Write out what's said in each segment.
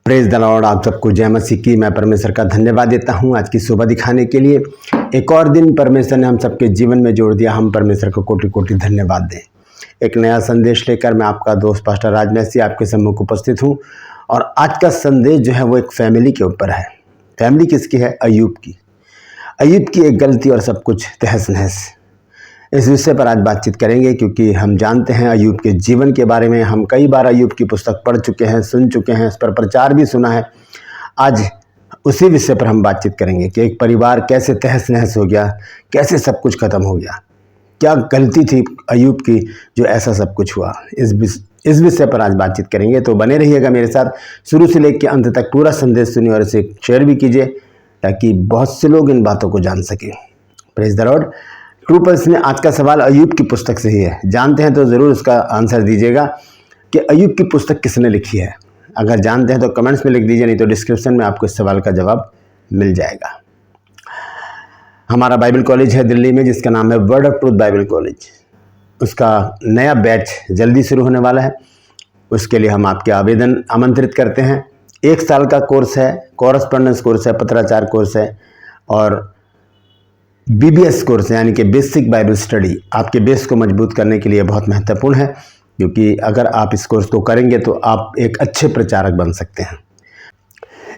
Praise the Lord. आप सबको जय मसीह की। मैं परमेश्वर का धन्यवाद देता हूं आज की सुबह दिखाने के लिए। एक और दिन परमेश्वर ने हम सबके जीवन में जोड़ दिया। हम परमेश्वर को कोटि कोटि धन्यवाद दें। एक नया संदेश लेकर मैं आपका दोस्त पास्टर राज मैसी आपके सम्मुख उपस्थित हूं। और आज का संदेश जो है वो एक फैमिली के ऊपर है। फैमिली किसकी है? अय्यूब की। अय्यूब की एक गलती और सब कुछ तहस नहस। इस विषय पर आज बातचीत करेंगे क्योंकि हम जानते हैं अय्यूब के जीवन के बारे में। हम कई बार अय्यूब की पुस्तक पढ़ चुके हैं, सुन चुके हैं, इस पर प्रचार भी सुना है। आज उसी विषय पर हम बातचीत करेंगे कि एक परिवार कैसे तहस नहस हो गया, कैसे सब कुछ खत्म हो गया, क्या गलती थी अय्यूब की जो ऐसा सब कुछ हुआ। इस विषय पर आज बातचीत करेंगे, तो बने रहिएगा मेरे साथ। शुरू से लेकर अंत तक पूरा संदेश सुनिए और इसे शेयर भी कीजिए ताकि बहुत से लोग इन बातों को जान सकें। Praise the Lord. True pulse में आज का सवाल अय्यूब की पुस्तक से ही है। जानते हैं तो ज़रूर उसका आंसर दीजिएगा कि अय्यूब की पुस्तक किसने लिखी है। अगर जानते हैं तो कमेंट्स में लिख दीजिए, नहीं तो डिस्क्रिप्शन में आपको इस सवाल का जवाब मिल जाएगा। हमारा बाइबल कॉलेज है दिल्ली में जिसका नाम है word of truth Bible college. उसका नया बैच जल्दी शुरू होने वाला है। उसके लिए हम आपके आवेदन आमंत्रित करते हैं। 1 साल का कोर्स है, कॉरेस्पॉन्डेंस कोर्स है, पत्राचार कोर्स है और BBS कोर्स है, यानी कि बेसिक बाइबल स्टडी। आपके बेस को मजबूत करने के लिए बहुत महत्वपूर्ण है, क्योंकि अगर आप इस कोर्स को करेंगे तो आप एक अच्छे प्रचारक बन सकते हैं।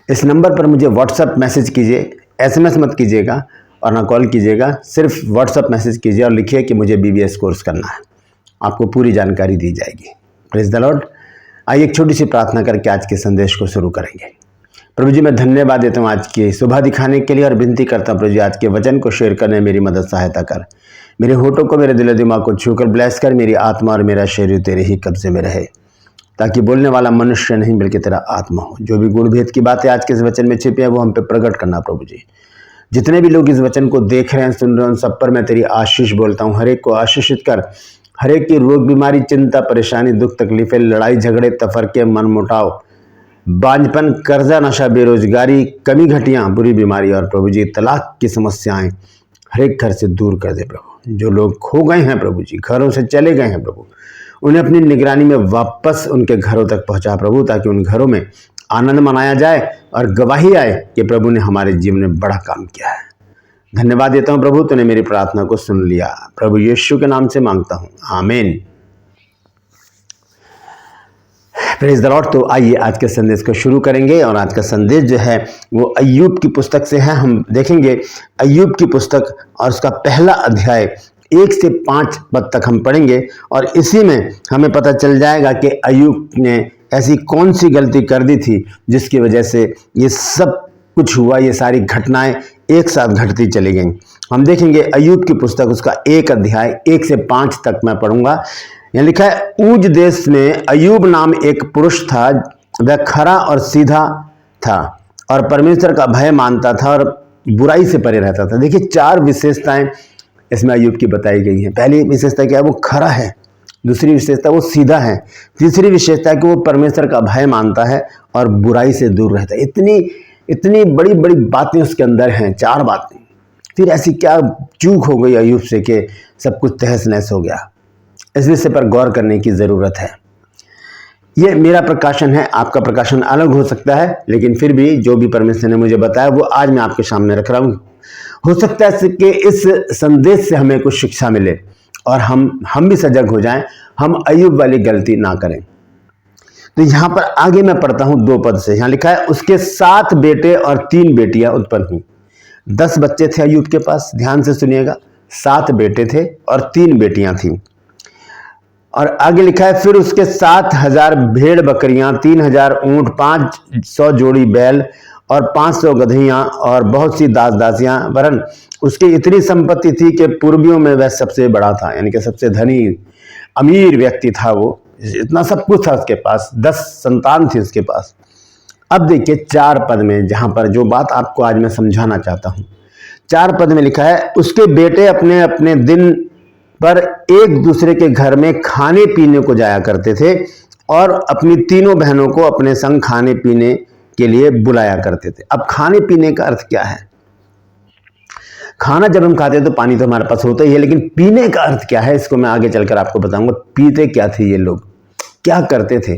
इस नंबर पर मुझे व्हाट्सएप मैसेज कीजिए, SMS मत कीजिएगा और ना कॉल कीजिएगा। सिर्फ व्हाट्सएप मैसेज कीजिए और लिखिए कि मुझे BBS कोर्स करना है। आपको पूरी जानकारी दी जाएगी। Praise the Lord. आइए एक छोटी सी प्रार्थना करके आज के संदेश को शुरू करेंगे। प्रभु जी, मैं धन्यवाद देता हूँ आज की सुबह दिखाने के लिए और विनती करता हूँ प्रभु जी, आज के वचन को शेयर करने में मेरी मदद सहायता कर। मेरे होठों को, मेरे दिल दिमाग को छूकर ब्लेस कर। मेरी आत्मा और मेरा शरीर तेरे ही कब्जे में रहे, ताकि बोलने वाला मनुष्य नहीं बल्कि तेरा आत्मा हो। जो भी गुण भेद की बातें आज के इस वचन में छिपी है वो हम पे प्रकट करना प्रभु जी। जितने भी लोग इस वचन को देख रहे हैं, सुन रहे हैं, उन सब पर मैं तेरी आशीष बोलता हूँ। हर एक को आशीषित कर। हर एक की रोग बीमारी, चिंता, परेशानी, दुख, तकलीफें, लड़ाई झगड़े, तफरके, मनमुटाव, बांझपन, कर्जा, नशा, बेरोजगारी, कमी घटियाँ, बुरी बीमारी और प्रभु जी तलाक की समस्याएं हर एक घर से दूर कर दे प्रभु। जो लोग खो गए हैं प्रभु जी, घरों से चले गए हैं प्रभु, उन्हें अपनी निगरानी में वापस उनके घरों तक पहुंचा प्रभु, ताकि उन घरों में आनंद मनाया जाए और गवाही आए कि प्रभु ने हमारे जीवन में बड़ा काम किया है। धन्यवाद देता हूँ प्रभु, तूने मेरी प्रार्थना को सुन लिया। प्रभु यीशु के नाम से मांगता हूँ, आमीन। Praise the Lord. तो आइए आज के संदेश को शुरू करेंगे और आज का संदेश जो है वो अय्यूब की पुस्तक से है। हम देखेंगे अय्यूब की पुस्तक और उसका पहला अध्याय 1 से 5 पद तक हम पढ़ेंगे और इसी में हमें पता चल जाएगा कि अय्यूब ने ऐसी कौन सी गलती कर दी थी जिसकी वजह से ये सब कुछ हुआ। ये सारी घटनाएं एक साथ घटती चली गईं। हम देखेंगे अय्यूब की पुस्तक, उसका 1 अध्याय 1 से 5 तक मैं पढ़ूंगा। यहाँ लिखा है, ऊज देश में अय्यूब नाम एक पुरुष था। वह खरा और सीधा था और परमेश्वर का भय मानता था और बुराई से परे रहता था। देखिए 4 विशेषताएं इसमें अय्यूब की बताई गई हैं। पहली विशेषता क्या है? वो खरा है। दूसरी विशेषता वो सीधा है। तीसरी विशेषता है कि वो परमेश्वर का भय मानता है और बुराई से दूर रहता है। इतनी बड़ी बड़ी बातें उसके अंदर हैं, 4 बातें। फिर ऐसी क्या चूक हो गई अय्यूब से कि सब कुछ तहस नहस हो गया। इस विषय पर गौर करने की ज़रूरत है। ये मेरा प्रकाशन है, आपका प्रकाशन अलग हो सकता है, लेकिन फिर भी जो भी परमेश्वर ने मुझे बताया वो आज मैं आपके सामने रख रहा हूँ। हो सकता है कि इस संदेश से हमें कुछ शिक्षा मिले और हम भी सजग हो जाएं, हम अय्यूब वाली गलती ना करें। तो यहाँ पर आगे मैं पढ़ता हूँ 2 पद से। यहाँ लिखा है, उसके 7 बेटे और 3 बेटियां उत्पन्न हुई। 10 बच्चे थे अय्यूब के पास। ध्यान से सुनिएगा, 7 बेटे थे और 3 बेटियां थीं। और आगे लिखा है, फिर उसके 7,000 भेड़ बकरियां, 3,000 ऊंट, 500 जोड़ी बैल और 500 गधइयां और बहुत सी दास दासियां, वरन उसकी इतनी संपत्ति थी कि पूर्वियों में वह सबसे बड़ा था, यानी कि सबसे धनी अमीर व्यक्ति था वो। इतना सब कुछ था उसके पास। 10 संतान थी उसके पास। अब देखिए 4 पद में, जहां पर जो बात आपको आज मैं समझाना चाहता हूं, 4 पद में लिखा है, उसके बेटे अपने अपने दिन पर एक दूसरे के घर में खाने पीने को जाया करते थे और अपनी तीनों बहनों को अपने संग खाने पीने के लिए बुलाया करते थे। अब खाने पीने का अर्थ क्या है? खाना जब हम खाते हैं तो पानी तो हमारे पास होता ही है, लेकिन पीने का अर्थ क्या है इसको मैं आगे चलकर आपको बताऊंगा। पीते क्या थे ये लोग, क्या करते थे।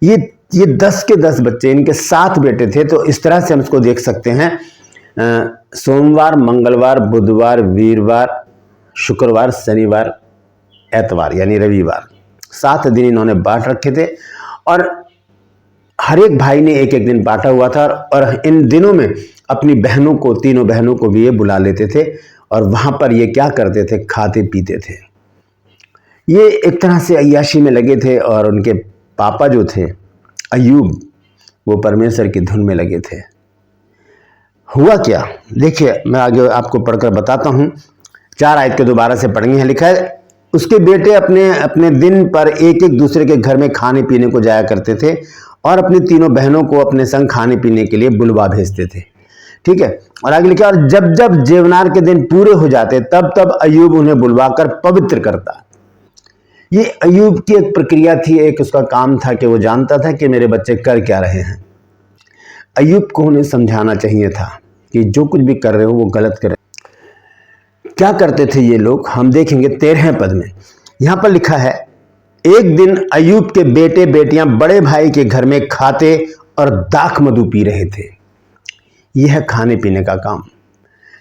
ये ये 10 के 10 बच्चे, इनके 7 बेटे थे। तो इस तरह से हम इसको देख सकते हैं, सोमवार, मंगलवार, बुधवार, वीरवार, शुक्रवार, शनिवार, एतवार यानी रविवार, 7 दिन इन्होंने बांट रखे थे और हर एक भाई ने एक एक दिन बांटा हुआ था। और इन दिनों में अपनी बहनों को, तीनों बहनों को भी ये बुला लेते थे और वहां पर ये क्या करते थे, खाते पीते थे। ये एक तरह से अय्याशी में लगे थे और उनके पापा जो थे अय्यूब, वो परमेश्वर की धुन में लगे थे। हुआ क्या, देखिए मैं आगे आपको पढ़कर बताता हूँ। 4 आयत के दोबारा से पढ़ेंगे। लिखा है, उसके बेटे अपने अपने दिन पर एक एक दूसरे के घर में खाने पीने को जाया करते थे और अपनी तीनों बहनों को अपने संग खाने पीने के लिए बुलवा भेजते थे। ठीक है, और आगे लिखा, और जब जब जेवनार के दिन पूरे हो जाते तब तब अय्यूब उन्हें बुलवाकर पवित्र करता। ये अय्यूब की एक प्रक्रिया थी, एक उसका काम था कि वो जानता था कि मेरे बच्चे कर क्या रहे हैं। अय्यूब को उन्हें समझाना चाहिए था कि जो कुछ भी कर रहे हो वो गलत कर रहे हो। क्या करते थे ये लोग, हम देखेंगे 13 पद में। यहां पर लिखा है, एक दिन अय्यूब के बेटे बेटियां बड़े भाई के घर में खाते और दाख मधु पी रहे थे। यह है खाने पीने का काम,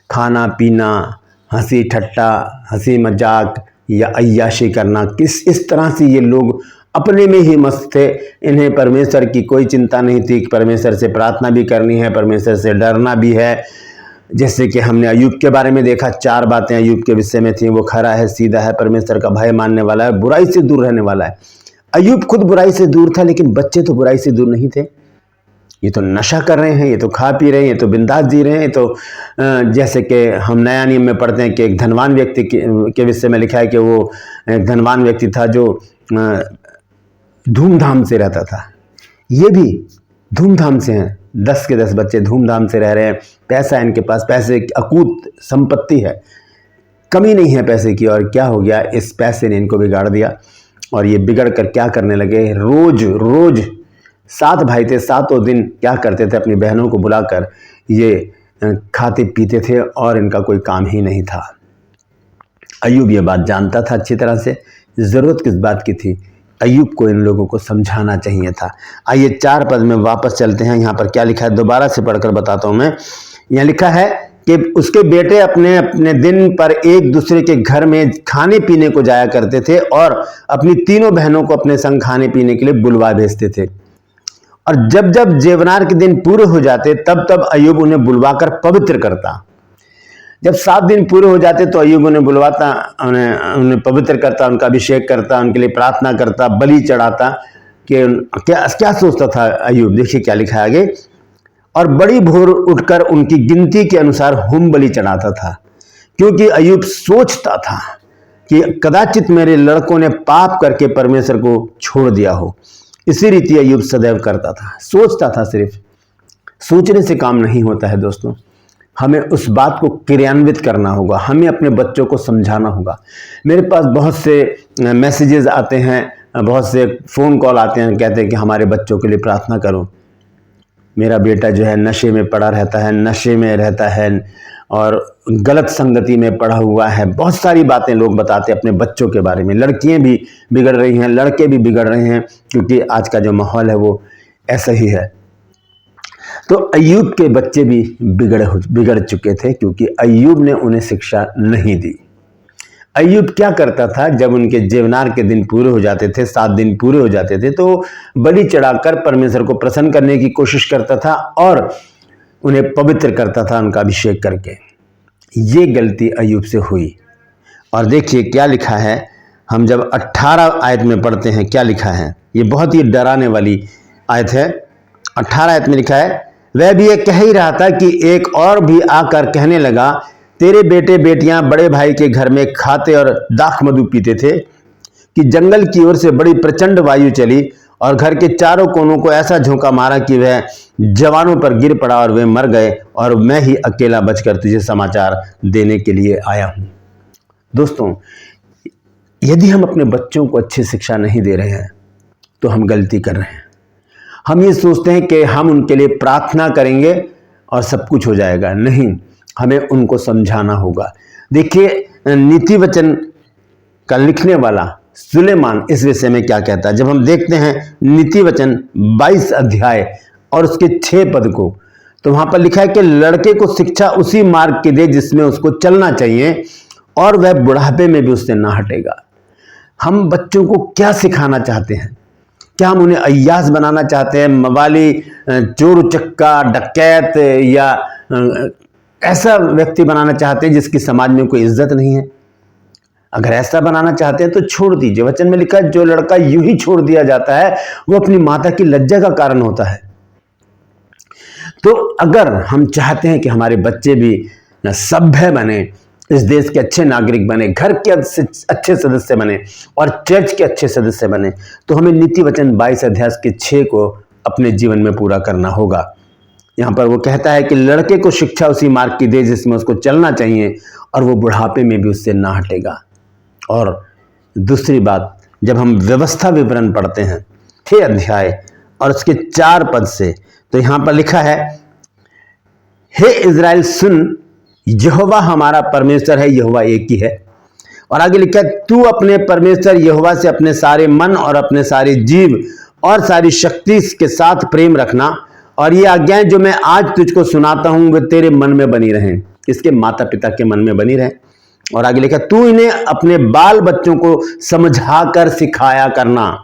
खाना पीना, हंसी ठट्टा, हंसी मजाक या अय्याशी करना। इस तरह से ये लोग अपने में ही मस्त थे। इन्हें परमेश्वर की कोई चिंता नहीं थी कि परमेश्वर से प्रार्थना भी करनी है, परमेश्वर से डरना भी है। जैसे कि हमने अय्यूब के बारे में देखा, 4 बातें अय्यूब के विषय में थी। वो खरा है, सीधा है, परमेश्वर का भय मानने वाला है, बुराई से दूर रहने वाला है। अय्यूब खुद बुराई से दूर था, लेकिन बच्चे तो बुराई से दूर नहीं थे। ये तो नशा कर रहे हैं, ये तो खा पी रहे हैं, ये तो बिंदास जी रहे हैं। तो जैसे कि हम नया नियम में पढ़ते हैं कि एक धनवान व्यक्ति के विषय में लिखा है कि वो एक धनवान व्यक्ति था जो धूमधाम से रहता था। ये भी धूमधाम से हैं, 10 के 10 बच्चे धूमधाम से रह रहे हैं। पैसा इनके पास, पैसे की अकूत संपत्ति है, कमी नहीं है पैसे की। और क्या हो गया, इस पैसे ने इनको बिगाड़ दिया। और ये बिगड़ कर क्या करने लगे, रोज रोज 7 भाई थे, 7 दिन क्या करते थे, अपनी बहनों को बुलाकर ये खाते पीते थे और इनका कोई काम ही नहीं था। अय्यूब ये बात जानता था अच्छी तरह से। ज़रूरत किस बात की थी, अय्यूब को इन लोगों को समझाना चाहिए था। आइए 4 पद में वापस चलते हैं। यहाँ पर क्या लिखा है, दोबारा से पढ़कर बताता हूँ मैं। यहाँ लिखा है कि उसके बेटे अपने अपने दिन पर एक दूसरे के घर में खाने पीने को जाया करते थे और अपनी तीनों बहनों को अपने संग खाने पीने के लिए बुलवा भेजते थे। और जब जब जेवनार के दिन पूरे हो जाते तब तब अय्यूब उन्हें बुलवाकर पवित्र करता। जब 7 दिन पूरे हो जाते तो अय्यूब उन्हें बुलवाता, उन्हें पवित्र करता, उनका अभिषेक करता, उनके लिए प्रार्थना करता, बलि चढ़ाता। कि क्या सोचता था अय्यूब, देखिए क्या लिखा है आगे। और बड़ी भोर उठकर उनकी गिनती के अनुसार होम बलि चढ़ाता था, क्योंकि अय्यूब सोचता था कि कदाचित मेरे लड़कों ने पाप करके परमेश्वर को छोड़ दिया हो। इसी रीति अय्यूब सदैव करता था, सोचता था। सिर्फ सोचने से काम नहीं होता है दोस्तों, हमें उस बात को क्रियान्वित करना होगा, हमें अपने बच्चों को समझाना होगा। मेरे पास बहुत से मैसेजेस आते हैं, बहुत से फ़ोन कॉल आते हैं, कहते हैं कि हमारे बच्चों के लिए प्रार्थना करो। मेरा बेटा जो है नशे में पड़ा रहता है, नशे में रहता है और गलत संगति में पड़ा हुआ है। बहुत सारी बातें लोग बताते हैं अपने बच्चों के बारे में। लड़कियां भी बिगड़ रही हैं, लड़के भी बिगड़ रहे हैं, क्योंकि आज का जो माहौल है वो ऐसा ही है। तो अय्यूब के बच्चे भी बिगड़ चुके थे, क्योंकि अय्यूब ने उन्हें शिक्षा नहीं दी। अय्यूब क्या करता था, जब उनके जेवनार के दिन पूरे हो जाते थे, 7 दिन पूरे हो जाते थे, तो बलि चढ़ाकर परमेश्वर को प्रसन्न करने की कोशिश करता था और उन्हें पवित्र करता था उनका अभिषेक करके। ये गलती अय्यूब से हुई। और देखिए क्या लिखा है, हम जब 18 आयत में पढ़ते हैं क्या लिखा है। ये बहुत ही डराने वाली आयत है। 18 आयत में लिखा है, वह भी ये कह ही रहा था कि एक और भी आकर कहने लगा, तेरे बेटे बेटियां बड़े भाई के घर में खाते और दाख मधु पीते थे कि जंगल की ओर से बड़ी प्रचंड वायु चली और घर के चारों कोनों को ऐसा झोंका मारा कि वह जवानों पर गिर पड़ा और वे मर गए, और मैं ही अकेला बचकर तुझे समाचार देने के लिए आया हूं। दोस्तों, यदि हम अपने बच्चों को अच्छी शिक्षा नहीं दे रहे हैं तो हम गलती कर रहे हैं। हम ये सोचते हैं कि हम उनके लिए प्रार्थना करेंगे और सब कुछ हो जाएगा। नहीं, हमें उनको समझाना होगा। देखिए, नीति वचन का लिखने वाला सुलेमान इस विषय में क्या कहता है। जब हम देखते हैं नीति वचन 22 अध्याय और उसके 6 पद को, तो वहां पर लिखा है कि लड़के को शिक्षा उसी मार्ग की दे जिसमें उसको चलना चाहिए, और वह बुढ़ापे में भी उससे ना हटेगा। हम बच्चों को क्या सिखाना चाहते हैं? क्या हम उन्हें अय्यास बनाना चाहते हैं, मवाली, चोर उचक्का, डकैत, या ऐसा व्यक्ति बनाना चाहते हैं जिसकी समाज में कोई इज्जत नहीं है? अगर ऐसा बनाना चाहते हैं तो छोड़ दीजिए। वचन में लिखा है जो लड़का यूं ही छोड़ दिया जाता है वो अपनी माता की लज्जा का कारण होता है। तो अगर हम चाहते हैं कि हमारे बच्चे भी सभ्य बने, इस देश के अच्छे नागरिक बने, घर के अच्छे सदस्य बने और चर्च के अच्छे सदस्य बने, तो हमें नीति वचन 22 अध्याय के 6 को अपने जीवन में पूरा करना होगा। यहाँ पर वो कहता है कि लड़के को शिक्षा उसी मार्ग की दे जिसमें उसको चलना चाहिए, और वो बुढ़ापे में भी उससे ना हटेगा। और दूसरी बात, जब हम व्यवस्था विवरण पढ़ते हैं 6 अध्याय और उसके 4 पद से, तो यहाँ पर लिखा है, हे इज़राइल सुन, यहोवा हमारा परमेश्वर है, यहोवा एक ही है। और आगे लिखा है, तू अपने परमेश्वर यहोवा से अपने सारे मन और अपने सारे जीव और सारी शक्ति के साथ प्रेम रखना, और ये आज्ञाएं जो मैं आज तुझको सुनाता हूं वे तेरे मन में बनी रहें, इसके माता पिता के मन में बनी रहें। और आगे लिखा, तू इन्हें अपने बाल बच्चों को समझा कर सिखाया करना।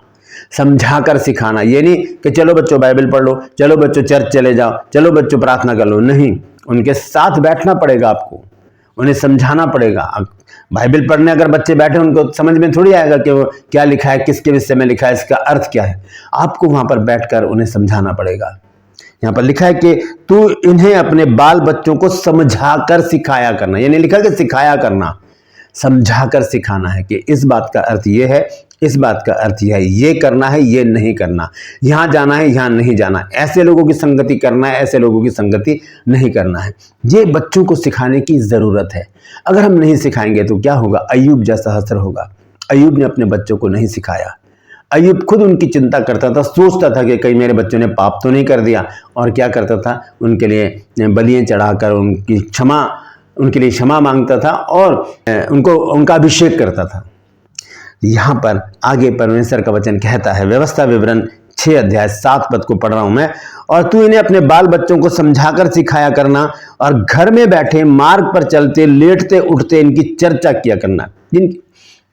समझा कर सिखाना ये नहीं कि चलो बच्चों बाइबल पढ़ लो, चलो बच्चों चर्च चले जाओ, चलो बच्चों प्रार्थना कर लो। नहीं, उनके साथ बैठना पड़ेगा आपको, उन्हें समझाना पड़ेगा। बाइबल पढ़ने अगर बच्चे बैठे उनको समझ में थोड़ी आएगा कि वो क्या लिखा है, किसके विषय में लिखा है, इसका अर्थ क्या है। आपको वहां पर बैठकर उन्हें समझाना पड़ेगा। यहाँ पर लिखा है कि तू इन्हें अपने बाल बच्चों को समझा कर सिखाया करना। ये नहीं लिखा कि सिखाया करना, समझा कर सिखाना है कि इस बात का अर्थ ये है, इस बात का अर्थ यह है, ये करना है, ये नहीं करना, यहाँ जाना है, यहाँ नहीं जाना, ऐसे लोगों की संगति करना है, ऐसे लोगों की संगति नहीं करना है। ये बच्चों को सिखाने की ज़रूरत है। अगर हम नहीं सिखाएंगे तो क्या होगा? अय्यूब जैसा असर होगा। अय्यूब ने अपने बच्चों को नहीं सिखाया। अय्यूब खुद उनकी चिंता करता था, सोचता था कि कहीं मेरे बच्चों ने पाप तो नहीं कर दिया, और क्या करता था? उनके लिए बलियाँ चढ़ाकर उनके लिए क्षमा मांगता था और उनका अभिषेक करता था। यहाँ पर आगे परमेश्वर का वचन कहता है, व्यवस्था विवरण 6 अध्याय 7 पद को पढ़ रहा हूं मैं, और तू इन्हें अपने बाल बच्चों को समझाकर सिखाया करना, और घर में बैठे, मार्ग पर चलते, लेटते उठते इनकी चर्चा किया करना।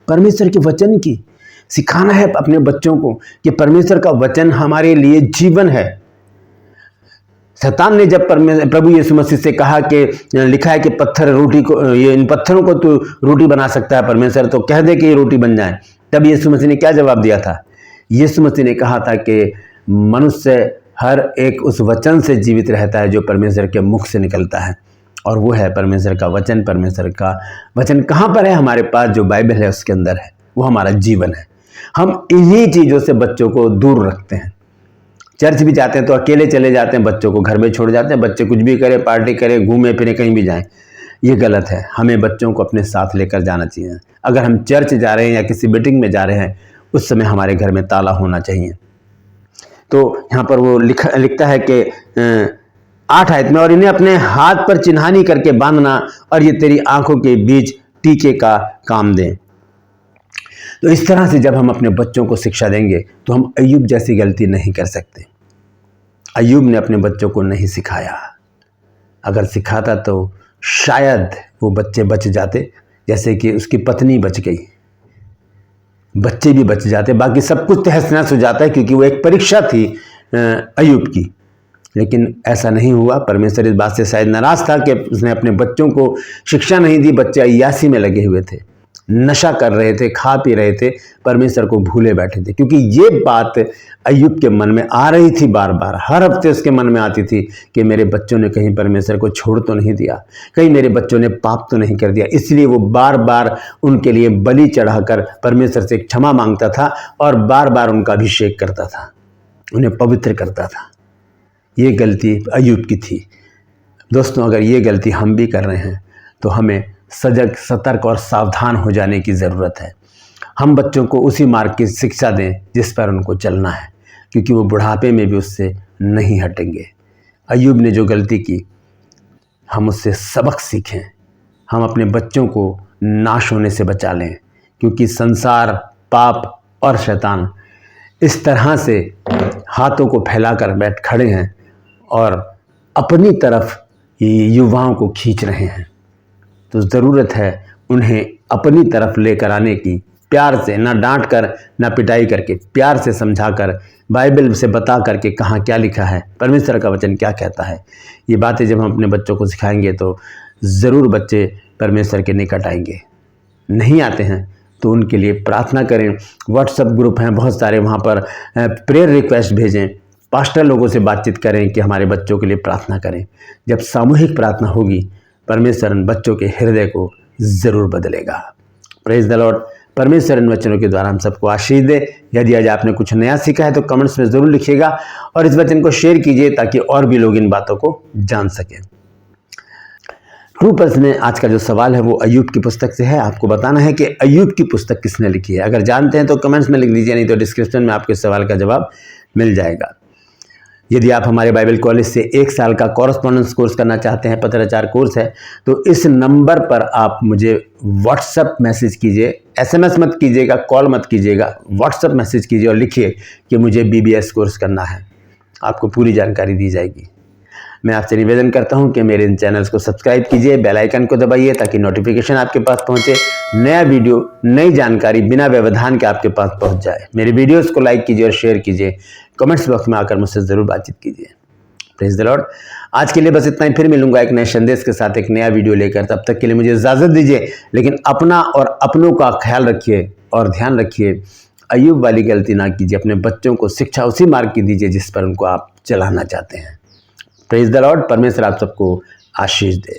परमेश्वर के वचन की सिखाना है अपने बच्चों को कि परमेश्वर का वचन हमारे लिए जीवन है। शैतान ने जब प्रभु यीशु मसीह से कहा कि लिखा है कि इन पत्थरों को तू रोटी बना सकता है परमेश्वर, तो कह दे कि ये रोटी बन जाए, तब यीशु मसीह ने क्या जवाब दिया था? यीशु मसीह ने कहा था कि मनुष्य हर एक उस वचन से जीवित रहता है जो परमेश्वर के मुख से निकलता है, और वो है परमेश्वर का वचन। परमेश्वर का वचन कहाँ पर है? हमारे पास जो बाइबल है उसके अंदर है, वो हमारा जीवन है। हम इन्हीं चीज़ों से बच्चों को दूर रखते हैं। चर्च भी जाते हैं तो अकेले चले जाते हैं, बच्चों को घर में छोड़ जाते हैं। बच्चे कुछ भी करें, पार्टी करें, घूमे फिरे, कहीं भी जाएं, ये गलत है। हमें बच्चों को अपने साथ लेकर जाना चाहिए। अगर हम चर्च जा रहे हैं या किसी मीटिंग में जा रहे हैं, उस समय हमारे घर में ताला होना चाहिए। तो यहाँ पर वो लिखता है कि 8 आयत में, और इन्हें अपने हाथ पर चिन्हानी करके बांधना, और ये तेरी आंखों के बीच टीके का काम दें। तो इस तरह से जब हम अपने बच्चों को शिक्षा देंगे तो हम अय्यूब जैसी गलती नहीं कर सकते। अय्यूब ने अपने बच्चों को नहीं सिखाया। अगर सिखाता तो शायद वो बच्चे बच जाते, जैसे कि उसकी पत्नी बच गई, बच्चे भी बच जाते, बाकी सब कुछ तहस नहस हो जाता है, क्योंकि वो एक परीक्षा थी अय्यूब की। लेकिन ऐसा नहीं हुआ। परमेश्वर इस बात से शायद नाराज था कि उसने अपने बच्चों को शिक्षा नहीं दी। बच्चे अय्यासी में लगे हुए थे, नशा कर रहे थे, खा पी रहे थे, परमेश्वर को भूले बैठे थे। क्योंकि ये बात अय्यूब के मन में आ रही थी, बार बार, हर हफ्ते उसके मन में आती थी कि मेरे बच्चों ने कहीं परमेश्वर को छोड़ तो नहीं दिया, कहीं मेरे बच्चों ने पाप तो नहीं कर दिया। इसलिए वो बार बार उनके लिए बलि चढ़ाकर परमेश्वर से क्षमा मांगता था और बार बार उनका अभिषेक करता था, उन्हें पवित्र करता था। ये गलती अय्यूब की थी। दोस्तों, अगर ये गलती हम भी कर रहे हैं तो हमें सजग, सतर्क और सावधान हो जाने की ज़रूरत है। हम बच्चों को उसी मार्ग की शिक्षा दें जिस पर उनको चलना है, क्योंकि वो बुढ़ापे में भी उससे नहीं हटेंगे। अय्यूब ने जो गलती की, हम उससे सबक सीखें। हम अपने बच्चों को नाश होने से बचा लें, क्योंकि संसार पाप और शैतान इस तरह से हाथों को फैलाकर बैठ खड़े हैं और अपनी तरफ ये युवाओं को खींच रहे हैं। तो ज़रूरत है उन्हें अपनी तरफ लेकर आने की, प्यार से, ना डांट कर ना पिटाई करके, प्यार से समझाकर, बाइबल से बता करके कहाँ क्या लिखा है, परमेश्वर का वचन क्या कहता है। ये बातें जब हम अपने बच्चों को सिखाएंगे तो ज़रूर बच्चे परमेश्वर के निकट आएंगे। नहीं आते हैं तो उनके लिए प्रार्थना करें। व्हाट्सएप ग्रुप हैं बहुत सारे, वहाँ पर प्रेयर रिक्वेस्ट भेजें, पास्टर लोगों से बातचीत करें कि हमारे बच्चों के लिए प्रार्थना करें। जब सामूहिक प्रार्थना होगी परमेश्वर इन बच्चों के हृदय को ज़रूर बदलेगा। Praise the Lord. परमेश्वर इन वचनों के द्वारा हम सबको आशीष दे। यदि आज आपने कुछ नया सीखा है तो कमेंट्स में ज़रूर लिखिएगा और इस वचन को शेयर कीजिए ताकि और भी लोग इन बातों को जान सकें। ट्रू पर्स में आज का जो सवाल है वो अय्यूब की पुस्तक से है। आपको बताना है कि अय्यूब की पुस्तक किसने लिखी है। अगर जानते हैं तो कमेंट्स में लिख दीजिए, नहीं तो डिस्क्रिप्शन में आपके सवाल का जवाब मिल जाएगा। यदि आप हमारे बाइबल कॉलेज से 1 साल का कॉरेस्पॉन्डेंस कोर्स करना चाहते हैं, पत्राचार कोर्स है, तो इस नंबर पर आप मुझे व्हाट्सएप मैसेज कीजिए। SMS मत कीजिएगा, कॉल मत कीजिएगा, व्हाट्सएप मैसेज कीजिए और लिखिए कि मुझे BBS कोर्स करना है। आपको पूरी जानकारी दी जाएगी। मैं आपसे निवेदन करता हूं कि मेरे इन चैनल्स को सब्सक्राइब कीजिए, बेल आइकन को दबाइए ताकि नोटिफिकेशन आपके पास पहुंचे, नया वीडियो, नई जानकारी बिना व्यवधान के आपके पास पहुंच जाए। मेरे वीडियोस को लाइक कीजिए और शेयर कीजिए। कमेंट्स बॉक्स में आकर मुझसे ज़रूर बातचीत कीजिए। Praise the Lord. आज के लिए बस इतना ही। फिर मिलूंगा एक नए संदेश के साथ, एक नया वीडियो लेकर। तब तक के लिए मुझे इजाज़त दीजिए, लेकिन अपना और अपनों का ख्याल रखिए और ध्यान रखिए। अय्यूब वाली गलती ना कीजिए। अपने बच्चों को शिक्षा उसी मार्ग की दीजिए जिस पर उनको आप चलाना चाहते हैं। Praise the Lord. परमेश्वर आप सबको आशीष दे।